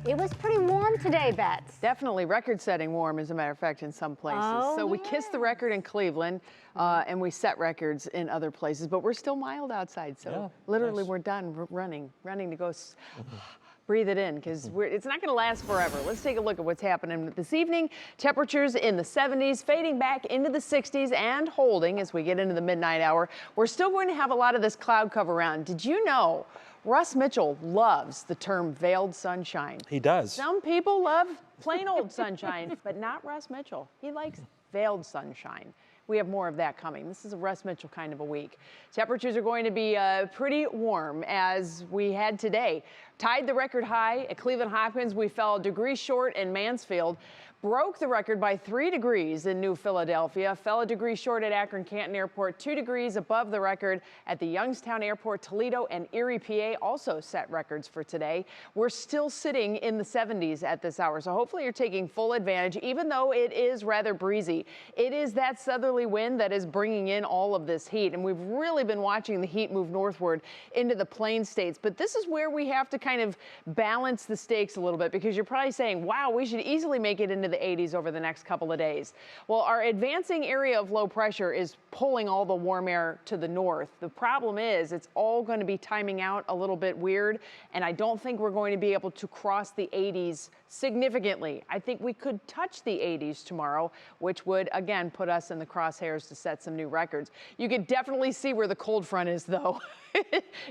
It was pretty warm today, Bets. Definitely record-setting warm, as a matter of fact, in some places. Oh, so we kissed the record in Cleveland, and we set records in other places, but we're still mild outside. So literally, we're done. We're running to go breathe it in, because it's not going to last forever. Let's take a look at what's happening this evening. Temperatures in the 70s, fading back into the 60s and holding as we get into the midnight hour. We're still going to have a lot of this cloud cover around. Did you know Russ Mitchell loves the term veiled sunshine? He does. Some people love plain old sunshine, but not Russ Mitchell. He likes veiled sunshine. We have more of that coming. This is a Russ Mitchell kind of a week. Temperatures are going to be pretty warm as we had today. Tied the record high at Cleveland Hopkins. We fell a degree short in Mansfield. Broke the record by 3 degrees in New Philadelphia. Fell a degree short at Akron-Canton Airport. 2 degrees above the record at the Youngstown Airport. Toledo and Erie, PA also set records for today. We're still sitting in the 70s at this hour, so hopefully you're taking full advantage, even though it is rather breezy. It is that southerly wind that is bringing in all of this heat, and we've really been watching the heat move northward into the plain states. But this is where we have to kind of balance the stakes a little bit, because you're probably saying, wow, we should easily make it into the 80s over the next couple of days. Well, our advancing area of low pressure is pulling all the warm air to the north. The problem is it's all going to be timing out a little bit weird, and I don't think we're going to be able to cross the 80s significantly. I think we could touch the 80s tomorrow, which would again put us in the crosshairs to set some new records. You can definitely see where the cold front is, though.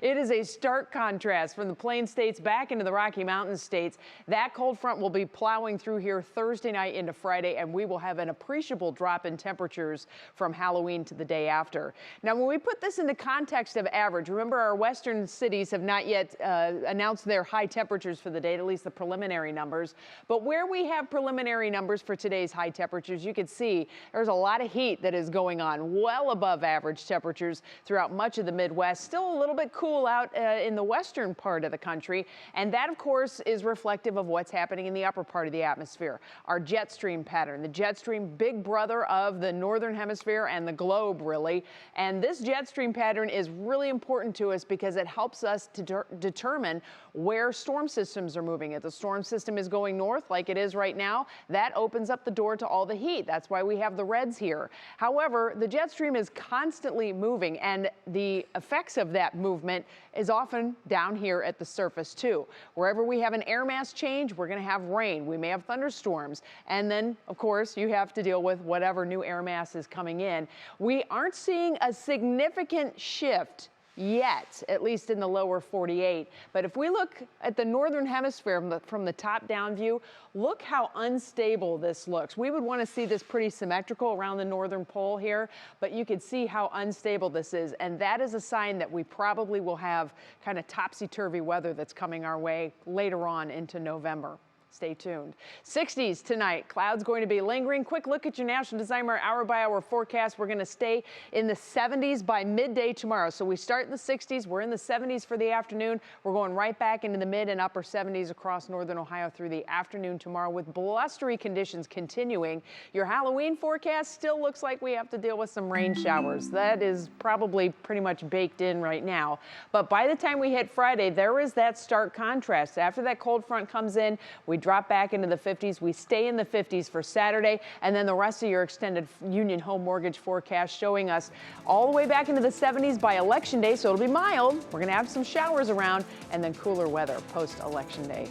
It is a stark contrast from the plain states back into the Rocky Mountain states. That cold front will be plowing through here Thursday night into Friday, and we will have an appreciable drop in temperatures from Halloween to the day after. Now, when we put this into context of average, remember our western cities have not yet announced their high temperatures for the day, at least the preliminary numbers. But where we have preliminary numbers for today's high temperatures, you can see there's a lot of heat that is going on, well above average temperatures throughout much of the Midwest. Still a little bit cool out in the western part of the country, and that of course is reflective of what's happening in the upper part of the atmosphere. Our jet stream pattern, the jet stream, big brother of the northern hemisphere and the globe, really. And this jet stream pattern is really important to us because it helps us to determine where storm systems are moving. If the storm system is going north like it is right now, that opens up the door to all the heat. That's why we have the reds here. However, the jet stream is constantly moving, and the effects of that movement is often down here at the surface too. Wherever we have an air mass change, we're going to have rain. We may have thunderstorms. And then, of course, you have to deal with whatever new air mass is coming in. We aren't seeing a significant shift yet, at least in the lower 48. But if we look at the northern hemisphere from the top-down view, look how unstable this looks. We would want to see this pretty symmetrical around the northern pole here, but you can see how unstable this is, and that is a sign that we probably will have kind of topsy-turvy weather that's coming our way later on into November. Stay tuned. 60s tonight. Clouds going to be lingering. Quick look at your National Designer hour-by-hour forecast. We're going to stay in the 70s by midday tomorrow. So we start in the 60s. We're in the 70s for the afternoon. We're going right back into the mid and upper 70s across northern Ohio through the afternoon tomorrow, with blustery conditions continuing. Your Halloween forecast still looks like we have to deal with some rain showers. That is probably pretty much baked in right now. But by the time we hit Friday, there is that stark contrast. After that cold front comes in, we drop back into the 50s. We stay in the 50s for Saturday, and then the rest of your extended Union Home Mortgage forecast showing us all the way back into the 70s by Election Day, so it'll be mild. We're going to have some showers around, and then cooler weather post-Election Day.